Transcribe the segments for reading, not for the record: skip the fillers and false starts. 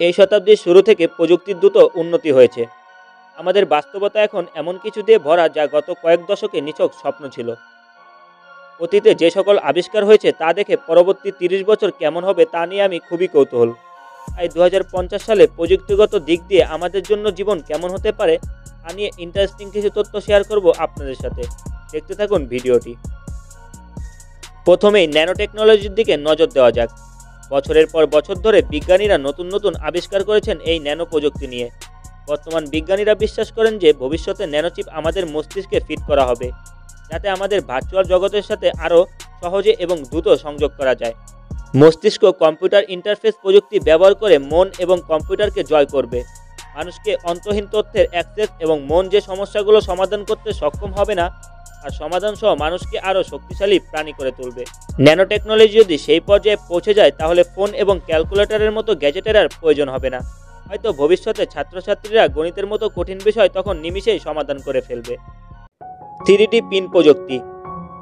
এই শতাব্দীর শুরু থেকে প্রযুক্তির দ্রুত উন্নতি হয়েছে। আমাদের বাস্তবতা এখন এমন কিছু দিয়ে ভরা যা গত কয়েক দশকে নিছক স্বপ্ন ছিল। অতীতে যে সকল আবিষ্কার হয়েছে তা দেখে পরবর্তী ৩০ বছর কেমন হবে তা নিয়ে আমি খুবই কৌতূহল। তাই ২০৫০ সালে প্রযুক্তিগত দিক দিয়ে আমাদের জন্য জীবন কেমন হতে পারে তা নিয়ে ইন্টারেস্টিং কিছু তথ্য শেয়ার করব আপনাদের সাথে। দেখতে থাকুন ভিডিওটি। প্রথমেই ন্যানো টেকনোলজির দিকে নজর দেওয়া যাক। বছরের পর বছর ধরে বিজ্ঞানীরা নতুন নতুন আবিষ্কার করেছেন এই ন্যানো প্রযুক্তি নিয়ে। বর্তমান বিজ্ঞানীরা বিশ্বাস করেন যে ভবিষ্যতে ন্যানোচিপ আমাদের মস্তিষ্কে ফিট করা হবে, যাতে আমাদের ভার্চুয়াল জগতের সাথে আরও সহজে এবং দ্রুত সংযোগ করা যায়। মস্তিষ্ক কম্পিউটার ইন্টারফেস প্রযুক্তি ব্যবহার করে মন এবং কম্পিউটারকে জয় করবে। মানুষকে অন্তহীন তথ্যের অ্যাক্সেস এবং মন যে সমস্যাগুলো সমাধান করতে সক্ষম হবে না আর সমাধান সহ মানুষকে আরও শক্তিশালী প্রাণী করে তুলবে। ন্যানো টেকনোলজি যদি সেই পর্যায়ে পৌঁছে যায় তাহলে ফোন এবং ক্যালকুলেটরের মতো গ্যাজেটের আর প্রয়োজন হবে না। হয়তো ভবিষ্যতে ছাত্রছাত্রীরা গণিতের মতো কঠিন বিষয় তখন নিমিষেই সমাধান করে ফেলবে। 3D পিন প্রযুক্তি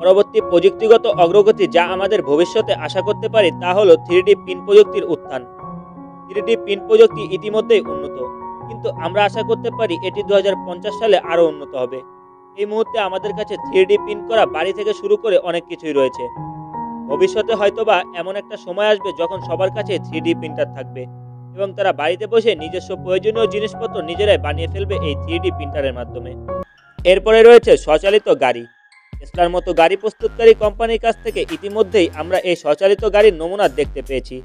পরবর্তী প্রযুক্তিগত অগ্রগতি যা আমাদের ভবিষ্যতে আশা করতে পারি তা হল 3D পিন প্রযুক্তির উত্থান। 3D পিন প্রযুক্তি ইতিমধ্যেই উন্নত, কিন্তু আমরা আশা করতে পারি এটি 2050 সালে আরও উন্নত হবে। এই মুহূর্তে আমাদের কাছে 3D প্রিন্ট করা বাড়ি থেকে শুরু করে অনেক কিছুই রয়েছে। ভবিষ্যতে হয়তোবা এমন একটা সময় আসবে যখন সবার কাছে 3D প্রিন্টার থাকবে এবং তারা বাড়িতে বসে নিজস্ব প্রয়োজনীয় জিনিসপত্র নিজেরাই বানিয়ে ফেলবে এই 3D প্রিন্টারের মাধ্যমে। এরপরে রয়েছে স্বচালিত গাড়ি। টেসলার মতো গাড়ি প্রস্তুতকারী কোম্পানির কাছ থেকে ইতিমধ্যেই আমরা এই স্বচালিত গাড়ির নমুনা দেখতে পেয়েছি,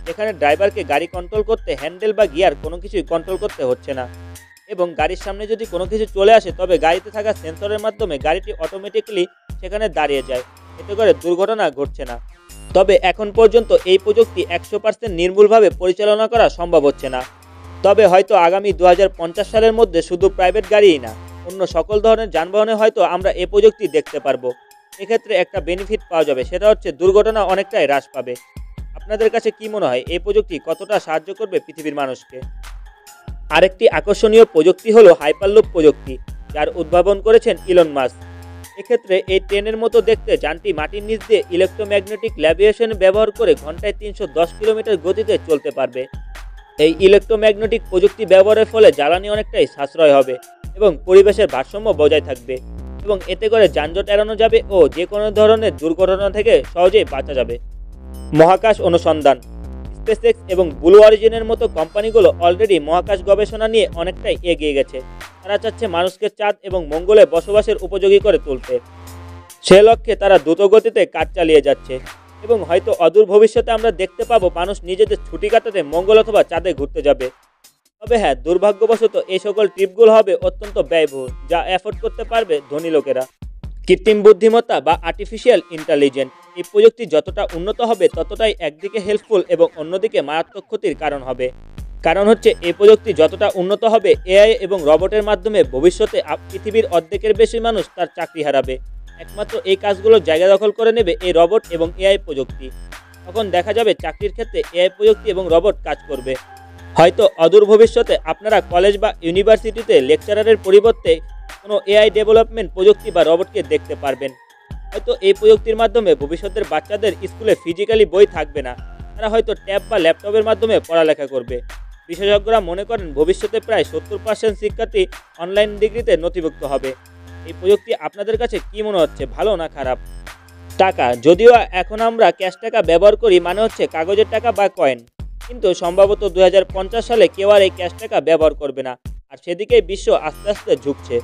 যেখানে ড্রাইভারকে গাড়ি কন্ট্রোল করতে হ্যান্ডেল বা গিয়ার কোনো কিছুই কন্ট্রোল করতে হচ্ছে না এবং গাড়ির সামনে যদি কোনো কিছু চলে আসে তবে গাড়িতে থাকা সেন্সরের মাধ্যমে গাড়িটি অটোমেটিক্যালি সেখানে দাঁড়িয়ে যায়, এতে করে দুর্ঘটনা ঘটছে না। তবে এখন পর্যন্ত এই প্রযুক্তি 100% নির্ভুলভাবে পরিচালনা করা সম্ভব হচ্ছে না। তবে হয়তো আগামী 2050 সালের মধ্যে শুধু প্রাইভেট গাড়িই না, অন্য সকল ধরনের যানবাহনে হয়তো আমরা এই প্রযুক্তি দেখতে পারবো। এক্ষেত্রে একটা বেনিফিট পাওয়া যাবে, সেটা হচ্ছে দুর্ঘটনা অনেকটাই হ্রাস পাবে। আপনাদের কাছে কি মনে হয় এই প্রযুক্তি কতটা সাহায্য করবে পৃথিবীর মানুষকে? আরেকটি আকর্ষণীয় প্রযুক্তি হলো হাইপারলুপ প্রযুক্তি, যার উদ্ভাবন করেছেন ইলন মাস্ক। এক্ষেত্রে এই ট্রেনের মতো দেখতে যানটি মাটির নিচ দিয়ে ইলেকট্রোম্যাগনেটিক ল্যাভিয়েশন ব্যবহার করে ঘন্টায় 310 কিলোমিটার গতিতে চলতে পারবে। এই ইলেকট্রোম্যাগনেটিক প্রযুক্তি ব্যবহারের ফলে জ্বালানি অনেকটাই সাশ্রয় হবে এবং পরিবেশের ভারসাম্য বজায় থাকবে এবং এতে করে যানজট এড়ানো যাবে ও যে কোনো ধরনের দুর্ঘটনা থেকে সহজেই বাঁচা যাবে। মহাকাশ অনুসন্ধান। স্পেসএক্স এবং ব্লু অরিজিনের মতো কোম্পানিগুলো অলরেডি মহাকাশ গবেষণা নিয়ে অনেকটাই এগিয়ে গেছে। তারা চাচ্ছে মানুষকে চাঁদ এবং মঙ্গলে বসবাসের উপযোগী করে তুলতে। সে লক্ষ্যে তারা দ্রুত গতিতে কাজ চালিয়ে যাচ্ছে এবং হয়তো অদূর ভবিষ্যতে আমরা দেখতে পাবো মানুষ নিজেদের ছুটি কাটাতে মঙ্গল অথবা চাঁদে ঘুরতে যাবে। তবে হ্যাঁ, দুর্ভাগ্যবশত এই সকল ট্রিপগুলো হবে অত্যন্ত ব্যয়বহুল, যা অ্যাফোর্ড করতে পারবে ধনী লোকেরা। কৃত্রিম বুদ্ধিমত্তা বা আর্টিফিশিয়াল ইন্টেলিজেন্স, এই প্রযুক্তি যতটা উন্নত হবে ততটাই একদিকে হেল্পফুল এবং অন্যদিকে মারাত্মক ক্ষতির কারণ হবে। কারণ হচ্ছে এই প্রযুক্তি যতটা উন্নত হবে, এআই এবং রোবটের মাধ্যমে ভবিষ্যতে পৃথিবীর অর্ধেকের বেশি মানুষ তার চাকরি হারাবে। একমাত্র এই কাজগুলোর জায়গা দখল করে নেবে এই রোবট এবং এআই প্রযুক্তি। তখন দেখা যাবে চাকরির ক্ষেত্রে এআই প্রযুক্তি এবং রোবট কাজ করবে। হয়তো অদূর ভবিষ্যতে আপনারা কলেজ বা ইউনিভার্সিটিতে লেকচারারের পরিবর্তে কোনো এআই ডেভেলপমেন্ট প্রযুক্তি বা রোবটকে দেখতে পারবেন। হয়তো এই প্রযুক্তির মাধ্যমে ভবিষ্যতের বাচ্চাদের স্কুলে ফিজিক্যালি বই থাকবে না, তারা হয়তো ট্যাব বা ল্যাপটপের মাধ্যমে পড়ালেখা করবে। বিশেষজ্ঞরা মনে করেন ভবিষ্যতে প্রায় 70% শিক্ষার্থী অনলাইন ডিগ্রিতে নথিভুক্ত হবে। এই প্রযুক্তি আপনাদের কাছে কি মনে হচ্ছে, ভালো না খারাপ? টাকা, যদিও এখন আমরা ক্যাশ টাকা ব্যবহার করি, মানে হচ্ছে কাগজের টাকা বা কয়েন, কিন্তু সম্ভবত 2050 সালে কেউ আর এই ক্যাশ টাকা ব্যবহার করবে না, আর সেদিকেই বিশ্ব আস্তে আস্তে ঝুঁকছে।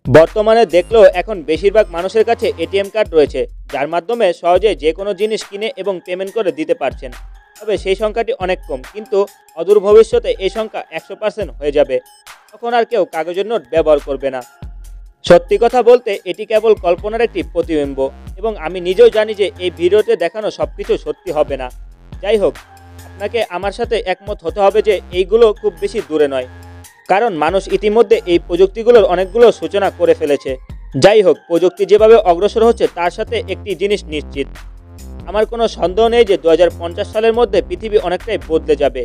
বর্তমানে দেখলেও এখন বেশিরভাগ মানুষের কাছে এটিএম কার্ড রয়েছে, যার মাধ্যমে সহজে যে কোনো জিনিস কিনে এবং পেমেন্ট করে দিতে পারছেন। তবে সেই সংখ্যাটি অনেক কম, কিন্তু অদূর ভবিষ্যতে এই সংখ্যা 100% হয়ে যাবে। তখন আর কেউ কাগজের নোট ব্যবহার করবে না। সত্যি কথা বলতে এটি কেবল কল্পনার একটি প্রতিবিম্ব এবং আমি নিজেও জানি যে এই ভিডিওতে দেখানো সব কিছু সত্যি হবে না। যাই হোক, আপনাকে আমার সাথে একমত হতে হবে যে এইগুলো খুব বেশি দূরে নয়, কারণ মানুষ ইতিমধ্যে এই প্রযুক্তিগুলোর অনেকগুলো সূচনা করে ফেলেছে। যাই হোক, প্রযুক্তি যেভাবে অগ্রসর হচ্ছে তার সাথে একটি জিনিস নিশ্চিত, আমার কোনো সন্দেহ নেই যে 2050 সালের মধ্যে পৃথিবী অনেকটাই বদলে যাবে।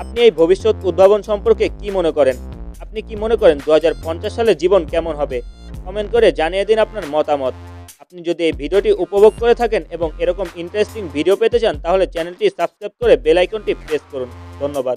আপনি এই ভবিষ্যৎ উদ্ভাবন সম্পর্কে কি মনে করেন? আপনি কি মনে করেন 2050 সালে জীবন কেমন হবে? কমেন্ট করে জানিয়ে দিন আপনার মতামত। আপনি যদি এই ভিডিওটি উপভোগ করে থাকেন এবং এরকম ইন্টারেস্টিং ভিডিও পেতে চান তাহলে চ্যানেলটি সাবস্ক্রাইব করে বেল আইকনটি প্রেস করুন। ধন্যবাদ।